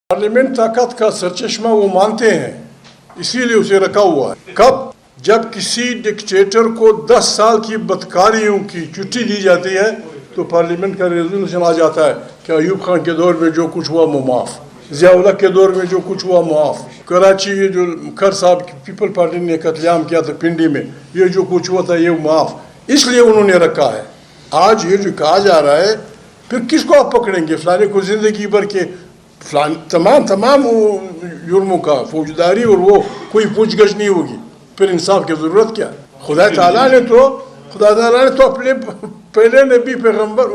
Parliament ताकत का सरचश्मा वो मानते हैं, इसीलिए उसे रखा हुआ है। कब? जब किसी डिक्टेटर को 10 साल की बदकारियों की छुट्टी दी जाती है तो पार्लियामेंट का रेजोल्यूशन आ जाता है कि अयूब खान के दौर में जो कुछ हुआ वो माफ़, ज़िया-उल-हक के दौर में जो कुछ हुआ माफ़, कराची ये जो खर साहब पीपल पार्टी ने कत्लेआम किया था पिंडी में, ये जो कुछ हुआ था ये माफ़, इसलिए उन्होंने रखा है। आज ये जो कहा जा रहा है, फिर किसको आप पकड़ेंगे? फलाने को ज़िंदगी भर के तमाम जुर्मों का फौजदारी और वो कोई पूछगछ नहीं होगी, फिर इंसाफ की ज़रूरत क्या? खुदा ताला ने तो अपने पहले नबी पैगम्बर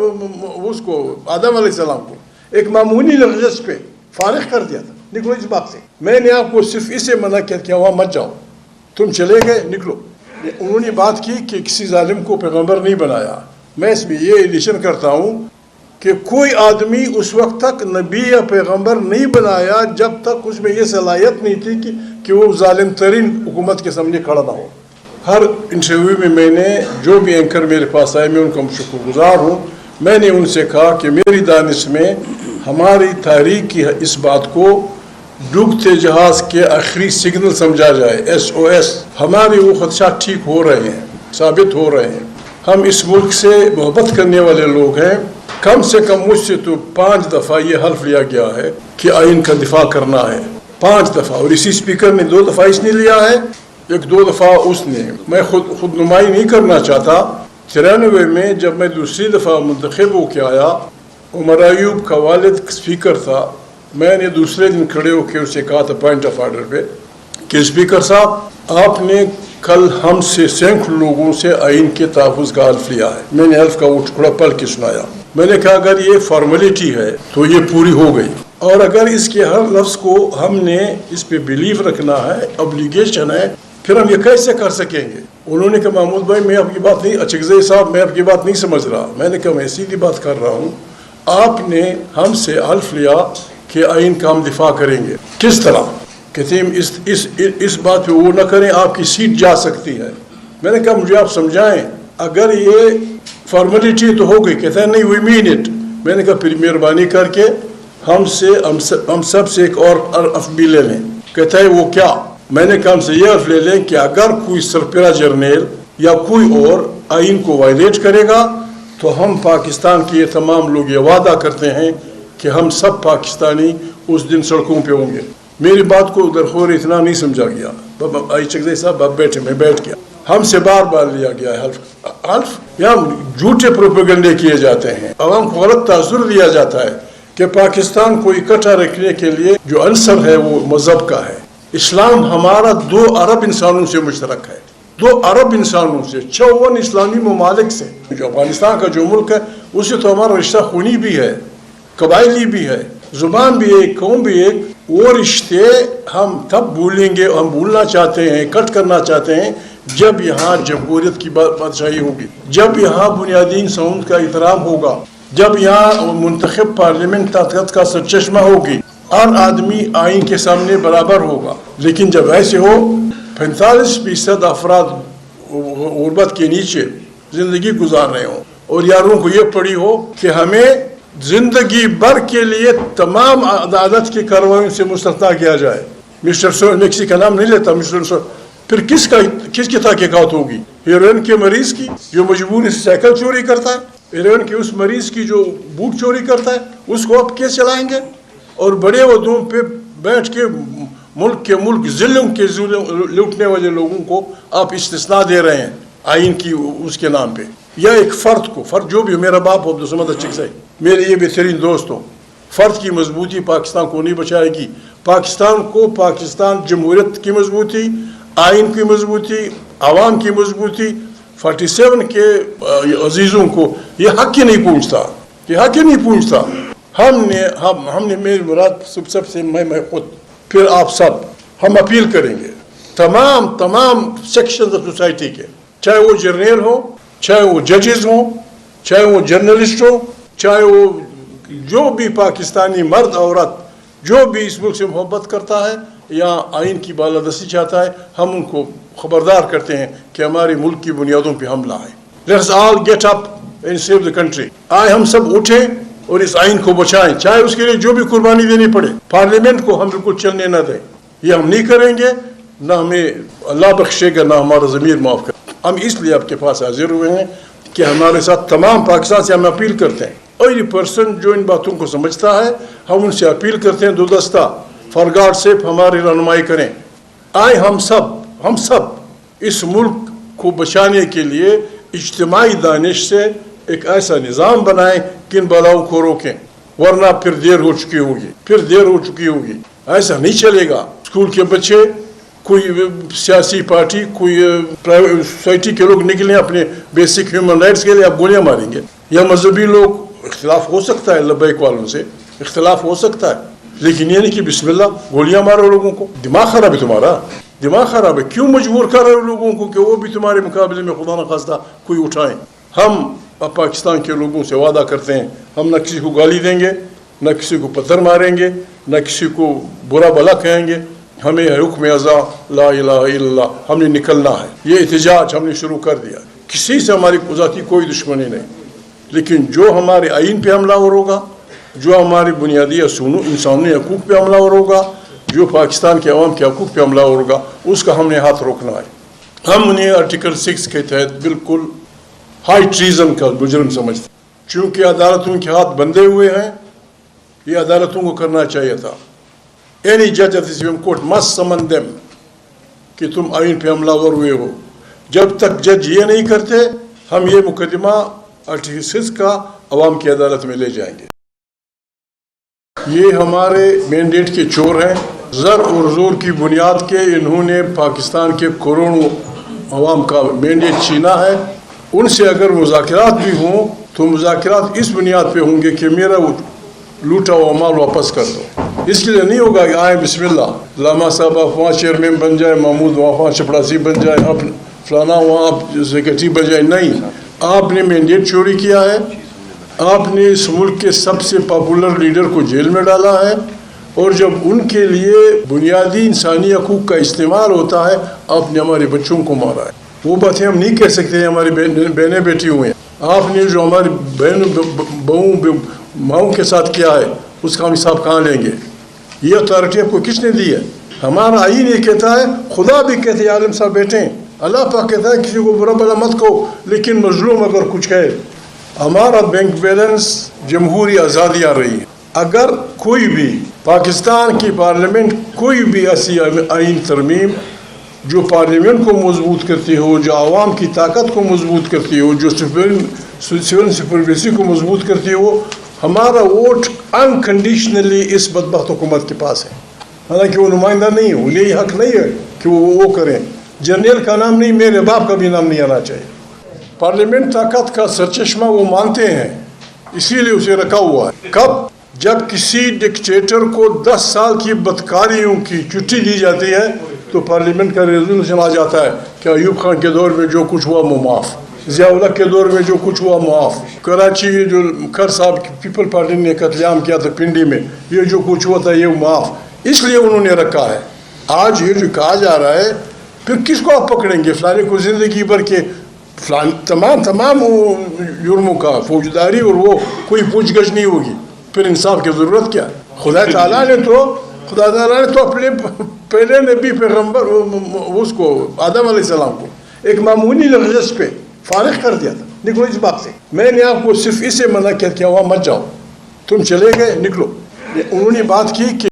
उसको आदम अलैहिस्सलाम को एक मामूली लफ्ज़ पे फारिग कर दिया था, निकलो इस बात से। मैंने आपको सिर्फ इससे मना किया कि वहाँ मत जाओ, तुम चले गए, निकलो। उन्होंने बात की कि किसी जालिम को पैगम्बर नहीं बनाया। मैं इसमें ये एडिशन करता हूँ कि कोई आदमी उस वक्त तक नबी या पैगम्बर नहीं बनाया जब तक उसमें ये सलाहियत नहीं थी कि वो जालिम तरीन हुकूमत के सामने खड़ा ना हो। हर इंटरव्यू में मैंने जो भी एंकर मेरे पास आए, मैं उनका शुक्रगुजार हूँ। मैंने उनसे कहा कि मेरी दानिश में हमारी तारीख की इस बात को डूबते जहाज़ के आखिरी सिग्नल समझा जाए, SOS। हमारे वो खदशात ठीक हो रहे हैं, साबित हो रहे हैं। हम इस मुल्क से मोहब्बत करने वाले लोग हैं। कम से कम मुझसे तो 5 दफ़ा ये हल्फ लिया गया है कि आइन का दिफा करना है, 5 दफ़ा। और इसी स्पीकर ने 2 दफ़ा इसने लिया है, 1-2 दफ़ा उसने। मैं खुद नुमाई नहीं करना चाहता। 93 में जब मैं दूसरी दफ़ा मुंतखब होकर आया, उमर अयूब का वालिद स्पीकर था। मैंने दूसरे दिन खड़े होकर उसे कहा था पॉइंट ऑफ आर्डर पे कि स्पीकर साहब, आपने कल हमसे सैकड़ों लोगों से आइन के तहफ़्फ़ुज़ का हल्फ लिया है। मैंने हल्फ का वो टुकड़ा पढ़ के सुनाया। मैंने कहा अगर ये फॉर्मेलिटी है तो ये पूरी हो गई, और अगर इसके हर लफ्ज़ को हमने इस पे बिलीव रखना है, ऑब्लिगेशन है, फिर हम ये कैसे कर सकेंगे? उन्होंने कहा महमूद भाई मैं आपकी बात नहीं, अचकज़ई साहब मैं आपकी बात नहीं समझ रहा। मैंने कहा मैं सीधी बात कर रहा हूँ, आपने हमसे हल्फ लिया कि आइन का हम दिफा करेंगे। किस तरह? कहते हैं इस बात पे वो न करें, आपकी सीट जा सकती है। मैंने कहा मुझे आप समझाएं, अगर ये फॉर्मेलिटी तो हो गई। कहता है नहीं, वी मीन इट। मैंने कहा फिर मेहरबानी करके हम सब से एक और हर्फ भी ले लें। कहता है वो क्या? मैंने कहा हमसे ये हर्फ ले लें कि अगर कोई सरपरा जर्नल या कोई और आइन को वायलेट करेगा तो हम पाकिस्तान के ये तमाम लोग ये वादा करते हैं कि हम सब पाकिस्तानी उस दिन सड़कों पे होंगे। मेरी बात को दरखोर इतना नहीं समझा गया। चकज़ई साहब आप बैठे, मैं बैठ गया। हमसे बार बार लिया गया है हल्फ। यहाँ झूठे प्रोपेगेंडे किए जाते हैं, अवाम को गलत तासुर दिया जाता है कि पाकिस्तान को इकट्ठा रखने के लिए जो अंसर है वो मजहब का है। इस्लाम हमारा 2 अरब इंसानों से मुश्तरक है, 2 अरब इंसानों से, 54 इस्लामी ममालिक से। जो अफगानिस्तान का जो मुल्क है उससे तो हमारा रिश्ता खूनी भी है, कबायली भी है, जुबान भी एक, कौम भी एक। वो रिश्ते हम तब भूलेंगे, हम भूलना चाहते हैं, कट करना चाहते हैं जब यहाँ जमहूरियत की बादशाही होगी, जब यहाँ बुनियादी इंसानियत का एहतराम होगा, जब यहाँ मुंतखब पार्लियामेंट ताकत का सरचश्मा होगी, हर आदमी आइन के सामने बराबर होगा। लेकिन जब ऐसे हो 45% अफराद गुर्बत के नीचे जिंदगी गुजार रहे हो और यारों को ये पड़ी हो कि हमें जिंदगी भर के लिए तमाम अदालत की कार्रवाइयों से मुस्तस्ना किया जाए। मिस्टर सो किसी का नाम नहीं लेता, मिस्टर सो, फिर किसकी तहकीकात होगी? हीरोइन के मरीज की जो मजबूरी से साइकिल चोरी करता है, हीरोइन के उस मरीज की जो बूट चोरी करता है, उसको आप केस चलाएंगे? और बड़े वदों पे बैठ के मुल्क ज़िलों के लूटने वाले लोगों को आप इस्तिस्ना दे रहे हैं आइन की उसके नाम पे। या एक फ़र्द जो भी, मेरा बाप हो, दुश्मन अच्छे से, मेरे ये बेहतरीन दोस्त हो, फ़र्द की मजबूती पाकिस्तान को नहीं बचाएगी। पाकिस्तान जमहूरियत की मजबूती, आइन की मजबूती, आवाम की मजबूती, 47 के अजीज़ों को ये हक ही नहीं पूछता। हमने मेरी मुराद सबसे मैं खुद, फिर आप सब, हम अपील करेंगे तमाम सेक्शन ऑफ सोसाइटी के, चाहे वो जर्नल हो, चाहे वो जजेस हो, चाहे वो जर्नलिस्ट हो, चाहे वो जो भी पाकिस्तानी मर्द औरत जो भी इस मुल्क से मोहब्बत करता है या आइन की बालादस्ती चाहता है, हम उनको खबरदार करते हैं कि हमारे मुल्क की बुनियादों पर हमला है। Let's all get up and save the country. आए हम सब उठें اور اس آئین کو بچائیں، چاہے اس کے لیے جو بھی قربانی دینی پڑے. پارلیمنٹ کو ہم بالکل چلنے نہ دیں. یہ ہم نہیں کریں گے، نہ ہمیں اللہ بخشے گا، نہ ہمارا ضمیر معاف کرے. ہم اس لیے آپ کے پاس حاضر ہوئے ہیں کہ ہمارے ساتھ تمام پاکستان سے ہم اپیل کرتے ہیں، اور یہ پرسن جو ان باتوں کو سمجھتا ہے، ہم ان سے اپیل کرتے ہیں دو دستہ فار گاڈ سیف ہماری رہنمائی کریں. آئے ہم سب اس ملک کو بچانے کے لیے اجتماعی دانش سے ایک ایسا نظام بنائیں کہ ان بلاؤں کو روکیں، ورنہ پھر دیر ہو چکی ہوگی. ایسا نہیں چلے گا. اسکول کے بچے، کوئی سیاسی پارٹی، کوئی پرائیویٹ سوسائٹی کے لوگ نکلیں اپنے بیسک ہیومن رائٹس کے لیے، آپ گولیاں ماریں گے. یا مذہبی لوگ، اختلاف ہو سکتا ہے لبیک والوں سے، اختلاف ہو سکتا ہے، لیکن یہ نہیں کہ بسم اللہ گولیاں مارو لوگوں کو. دماغ خراب ہے تمہارا، دماغ خراب ہے. کیوں مجبور کر رہے ہو لوگوں کو کہ وہ بھی تمہارے مقابلے میں خدا نہ خواستہ کوئی اٹھائیں؟ ہم پاکستان کے لوگوں سے وعدہ کرتے ہیں، ہم نہ کسی کو گالی دیں گے، نہ کسی کو پتھر ماریں گے، نہ کسی کو برا بھلا کہیں گے. ہمیں حکم ازا لا الہ الا اللہ، ہم نے نکلنا ہے. یہ احتجاج ہم نے شروع کر دیا. کسی سے ہماری ذاتی کوئی دشمنی نہیں، لیکن جو ہمارے آئین پہ حملہ آور ہوگا، جو ہماری بنیادی انسانی حقوق پہ حملہ آور ہوگا، جو پاکستان کے عوام کے حقوق پہ حملہ آور ہوگا، اس کا ہم نے ہاتھ روکنا ہے. ہم انہیں آرٹیکل 6 کے تحت بالکل ہائی ٹریزن کا مجرم سمجھتے ہیں. چونکہ عدالتوں کے ہاتھ بندھے ہوئے ہیں، یہ عدالتوں کو کرنا چاہیے تھا. Any judge of the Supreme Court must summon them کہ تم آئین پہ حملہ آور ہوئے ہو. جب تک جج یہ نہیں کرتے، ہم یہ مقدمہ آرٹیکل 6 کا عوام کی عدالت میں لے جائیں گے. یہ ہمارے مینڈیٹ کے چور ہیں. زر اور زور کی بنیاد کے انہوں نے پاکستان کے کروڑوں عوام کا مینڈیٹ چھینا ہے. ان سے اگر مذاکرات بھی ہوں تو مذاکرات اس بنیاد پہ ہوں گے کہ میرا لوٹا ہوا مال واپس کر دو. اس کے لیے نہیں ہوگا کہ آئیں بسم اللہ لاما صاحب آپ وہاں چیئرمین بن جائے، محمود وہاں چپڑاسی بن جائے، اب فلانا وہاں آپ سیکرٹری بن جائے. نہیں، آپ نے مینڈیٹ چوری کیا ہے. آپ نے اس ملک کے سب سے پاپولر لیڈر کو جیل میں ڈالا ہے، اور جب ان کے لیے بنیادی انسانی حقوق کا استعمال ہوتا ہے، آپ نے ہمارے بچوں کو مارا ہے. وہ باتیں ہم نہیں کہہ سکتے. ہماری بہنیں بیٹھی ہوئی ہیں. آپ نے جو ہماری بہن بہوں ماؤں کے ساتھ کیا ہے، اس کا ہم حساب کہاں لیں گے؟ یہ اتھارٹی آپ کو کس نے دی ہے؟ ہمارا آئین یہ کہتا ہے، خدا بھی کہتے ہیں، عالم صاحب بیٹھے ہیں، اللہ پاک کہتا ہے کسی کو برا بھلا مت کہو، لیکن مظلوم اگر کچھ کہے. ہمارا بینک بیلنس جمہوری آزادی آ رہی ہے. اگر کوئی بھی پاکستان کی پارلیمنٹ کوئی بھی ایسی آئین ترمیم جو پارلیمنٹ کو مضبوط کرتی ہو، جو عوام کی طاقت کو مضبوط کرتی ہو، جو سول سپرمیسی کو مضبوط کرتی ہو، ہمارا ووٹ انکنڈیشنلی اس بدبخت حکومت کے پاس ہے. حالانکہ وہ نمائندہ نہیں ہے، انہیں یہ حق نہیں ہے کہ وہ کریں. جنرل کا نام نہیں، میرے باپ کا بھی نام نہیں آنا چاہیے. پارلیمنٹ طاقت کا سرچشمہ وہ مانتے ہیں، اسی لیے اسے رکھا ہوا ہے. کب؟ جب کسی ڈکٹیٹر کو 10 سال کی بدکاریوں کی چھٹی دی جاتی ہے تو پارلیمنٹ کا ریزولوشن آ جاتا ہے کہ ایوب خان کے دور میں جو کچھ ہوا وہ معاف، ضیاء اللہ کے دور میں جو کچھ ہوا معاف، کراچی جو کھر صاحب پیپل پارٹی نے قتل عام کیا تھا پنڈی میں، یہ جو کچھ ہوا تھا یہ معاف. اس لیے انہوں نے رکھا ہے. آج یہ جو کہا جا رہا ہے، پھر کس کو آپ پکڑیں گے؟ فلانے کو زندگی بھر کے تمام جرموں کا فوجداری اور وہ کوئی پوچھ گچھ نہیں ہوگی. پھر انصاف کی ضرورت کیا؟ خدا تعالیٰ نے تو اپنے پہلے نبی پیغمبر اس کو آدم علیہ السلام کو ایک معمولی لفظ پہ فارغ کر دیا تھا، نکلو اس باغ سے. میں نے آپ کو صرف اسے منع کیا کہ وہاں مت جاؤ، تم چلے گئے، نکلو. انہوں نے بات کی کہ